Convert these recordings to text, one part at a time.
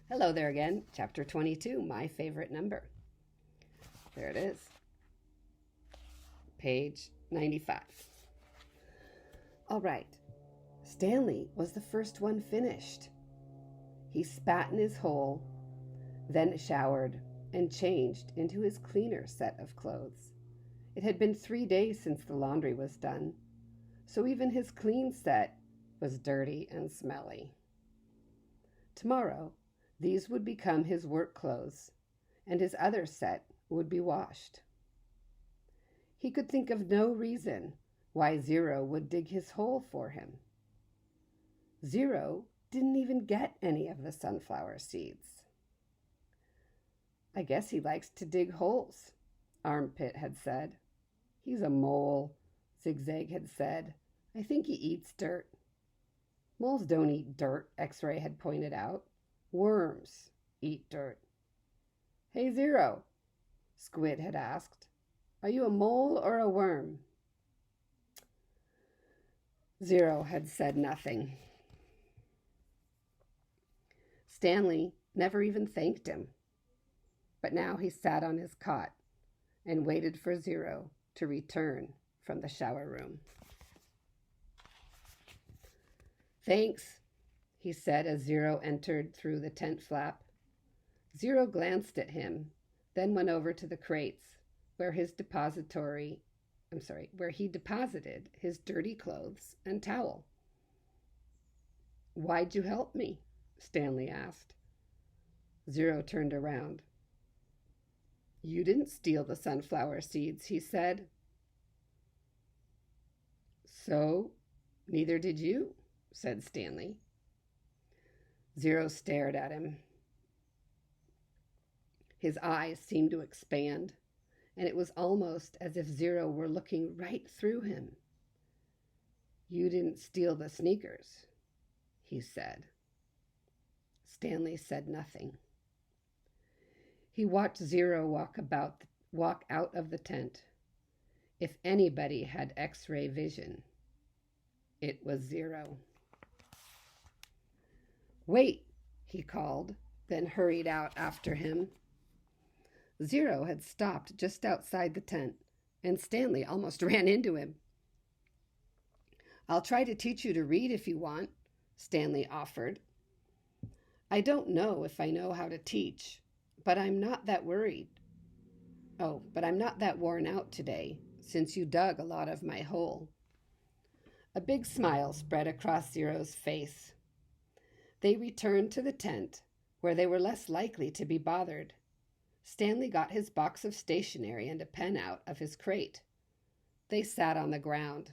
Hello there again, chapter 22, my favorite number. There it is, page 95. All right, Stanley was the first one finished. He spat in his hole, then showered and changed into his cleaner set of clothes. It had been 3 days since the laundry was done, so even his clean set was dirty and smelly. Tomorrow, these would become his work clothes, and his other set would be washed. He could think of no reason why Zero would dig his hole for him. Zero didn't even get any of the sunflower seeds. I guess he likes to dig holes, Armpit had said. He's a mole, Zigzag had said. I think he eats dirt. Moles don't eat dirt, X-Ray had pointed out. Worms eat dirt. Hey, Zero, Squid had asked. Are you a mole or a worm? Zero had said nothing. Stanley never even thanked him. But now he sat on his cot and waited for Zero to return from the shower room. Thanks, he said as Zero entered through the tent flap. Zero glanced at him, then went over to the crates where he deposited his dirty clothes and towel. Why'd you help me? Stanley asked. Zero turned around. You didn't steal the sunflower seeds, he said. So, neither did you, said Stanley. Zero stared at him. His eyes seemed to expand, and it was almost as if Zero were looking right through him. You didn't steal the sneakers, he said. Stanley said nothing. He watched Zero walk out of the tent. If anybody had X-ray vision, it was Zero. Wait, he called, then hurried out after him. Zero had stopped just outside the tent, and Stanley almost ran into him. I'll try to teach you to read if you want, Stanley offered. I don't know if I know how to teach, but I'm not that worried. But I'm not that worn out today, since you dug a lot of my hole. A big smile spread across Zero's face. They returned to the tent, where they were less likely to be bothered. Stanley got his box of stationery and a pen out of his crate. They sat on the ground.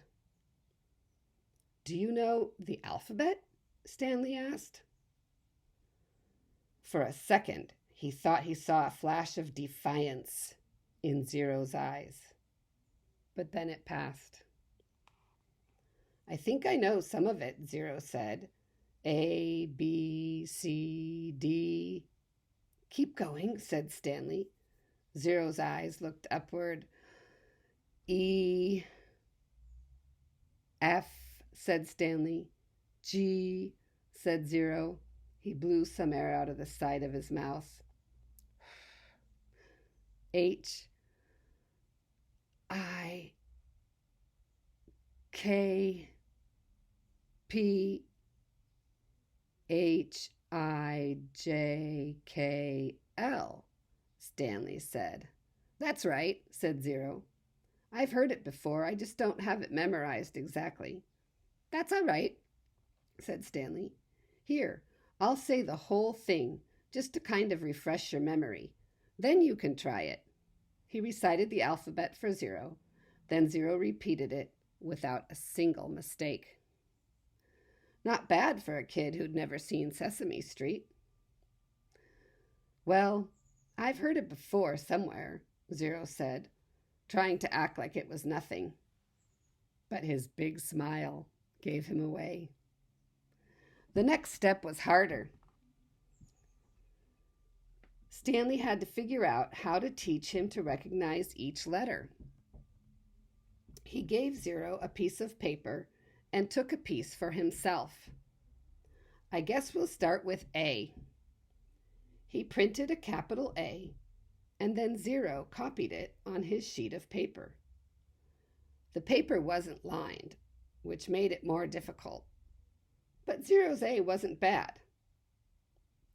Do you know the alphabet? Stanley asked. For a second, he thought he saw a flash of defiance in Zero's eyes. But then it passed. I think I know some of it, Zero said. A, B, C, D. Keep going, said Stanley. Zero's eyes looked upward. E, F, said Stanley. G, said Zero. He blew some air out of the side of his mouth. H, I, K, P, H, I, J, K, L, Stanley said. That's right, said Zero. I've heard it before, I just don't have it memorized exactly. That's all right, said Stanley. Here, I'll say the whole thing, just to kind of refresh your memory. Then you can try it. He recited the alphabet for Zero. Then Zero repeated it without a single mistake. Not bad for a kid who'd never seen Sesame Street. Well, I've heard it before somewhere, Zero said, trying to act like it was nothing. But his big smile gave him away. The next step was harder. Stanley had to figure out how to teach him to recognize each letter. He gave Zero a piece of paper and took a piece for himself. I guess we'll start with A. He printed a capital A, and then Zero copied it on his sheet of paper. The paper wasn't lined, which made it more difficult. But Zero's A wasn't bad,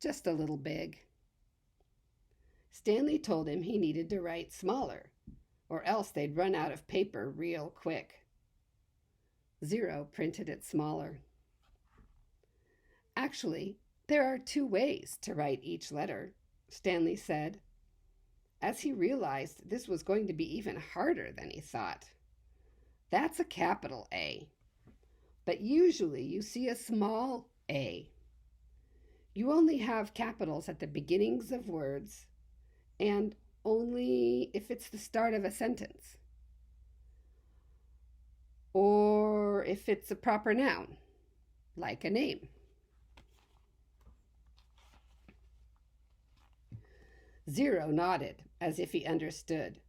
just a little big. Stanley told him he needed to write smaller, or else they'd run out of paper real quick. Zero printed it smaller. Actually, there are 2 ways to write each letter, Stanley said, as he realized this was going to be even harder than he thought. That's a capital A, but usually you see a small a. You only have capitals at the beginnings of words and only if it's the start of a sentence, or if it's a proper noun, like a name. Zero nodded as if he understood,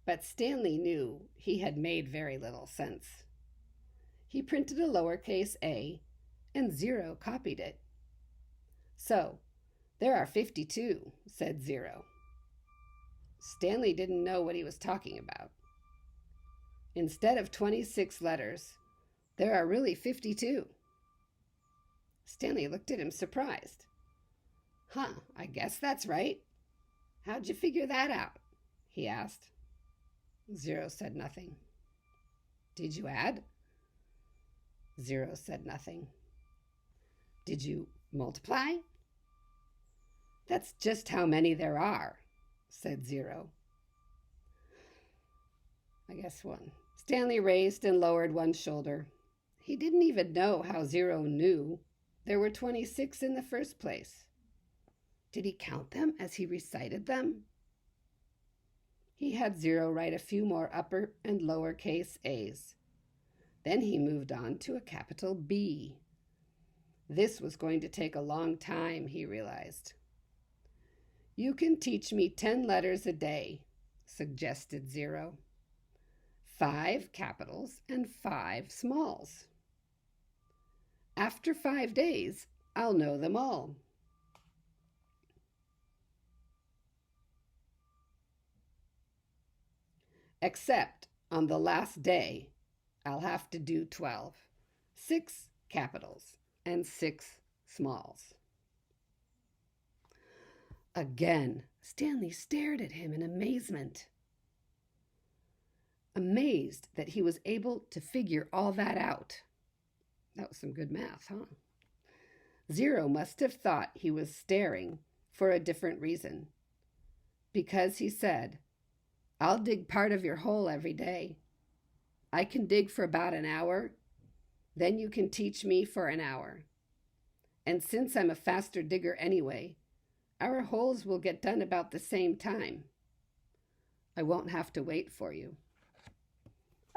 but Stanley knew he had made very little sense. He printed a lowercase a, and Zero copied it. So, there are 52, said Zero. Stanley didn't know what he was talking about. Instead of 26 letters, there are really 52. Stanley looked at him surprised. I guess that's right. How'd you figure that out? He asked. Zero said nothing. Did you add? Zero said nothing. Did you multiply? That's just how many there are, said Zero. I guess 1. Stanley raised and lowered one shoulder. He didn't even know how Zero knew there were 26 in the first place. Did he count them as he recited them? He had Zero write a few more upper and lower case A's. Then he moved on to a capital B. This was going to take a long time, he realized. You can teach me 10 letters a day, suggested Zero. 5 capitals and 5 smalls. After 5 days, I'll know them all. Except on the last day, I'll have to do 12. 6 capitals and 6 smalls. Again, Stanley stared at him in amazement. Amazed that he was able to figure all that out. That was some good math, huh? Zero must have thought he was staring for a different reason. Because he said, I'll dig part of your hole every day. I can dig for about an hour. Then you can teach me for an hour. And since I'm a faster digger anyway, our holes will get done about the same time. I won't have to wait for you.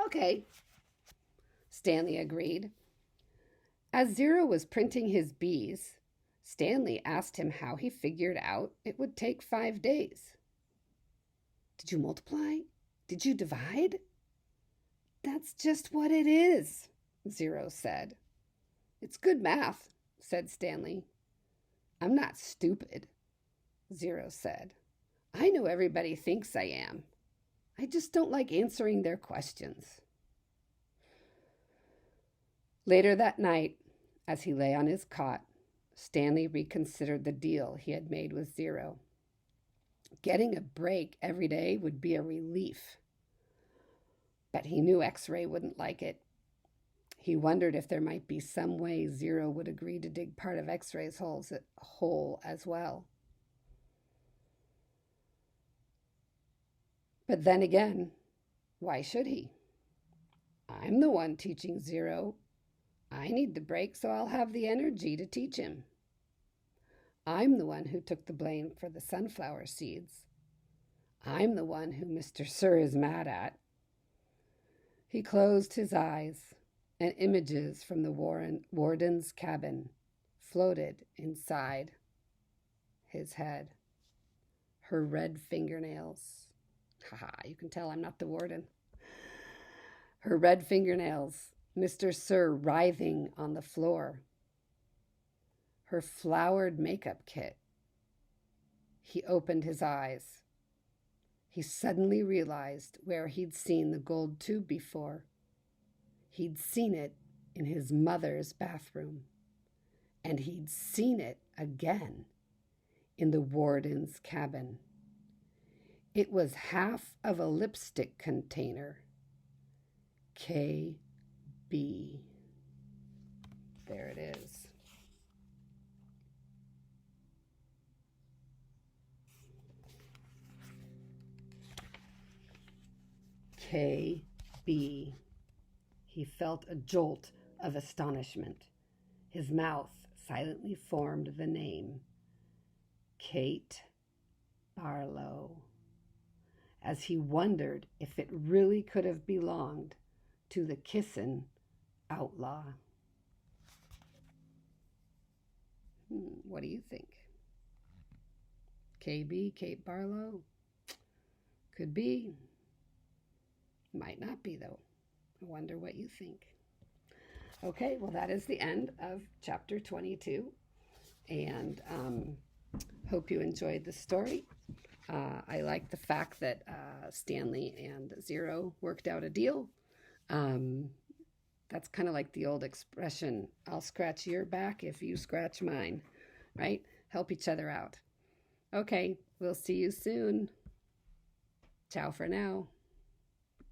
Okay, Stanley agreed. As Zero was printing his B's, Stanley asked him how he figured out it would take 5 days. Did you multiply? Did you divide? That's just what it is, Zero said. It's good math, said Stanley. I'm not stupid, Zero said. I know everybody thinks I am. I just don't like answering their questions. Later that night, as he lay on his cot, Stanley reconsidered the deal he had made with Zero. Getting a break every day would be a relief. But he knew X-Ray wouldn't like it. He wondered if there might be some way Zero would agree to dig part of X-Ray's hole as well. But then again, why should he? I'm the one teaching Zero. I need the break so I'll have the energy to teach him. I'm the one who took the blame for the sunflower seeds. I'm the one who Mr. Sir is mad at. He closed his eyes, and images from the warden's cabin floated inside his head. Her red fingernails. You can tell I'm not the warden. Her red fingernails, Mr. Sir writhing on the floor. Her flowered makeup kit. He opened his eyes. He suddenly realized where he'd seen the gold tube before. He'd seen it in his mother's bathroom, and he'd seen it again in the warden's cabin. It was half of a lipstick container. KB. There it is. KB. He felt a jolt of astonishment. His mouth silently formed the name, Kate Barlow, as he wondered if it really could have belonged to the kissin' outlaw. What do you think? KB, Kate Barlow? Could be. Might not be, though. I wonder what you think. Okay, well, that is the end of chapter 22. And hope you enjoyed the story. I like the fact that Stanley and Zero worked out a deal. That's kind of like the old expression, I'll scratch your back if you scratch mine, right? Help each other out. Okay, we'll see you soon. Ciao for now.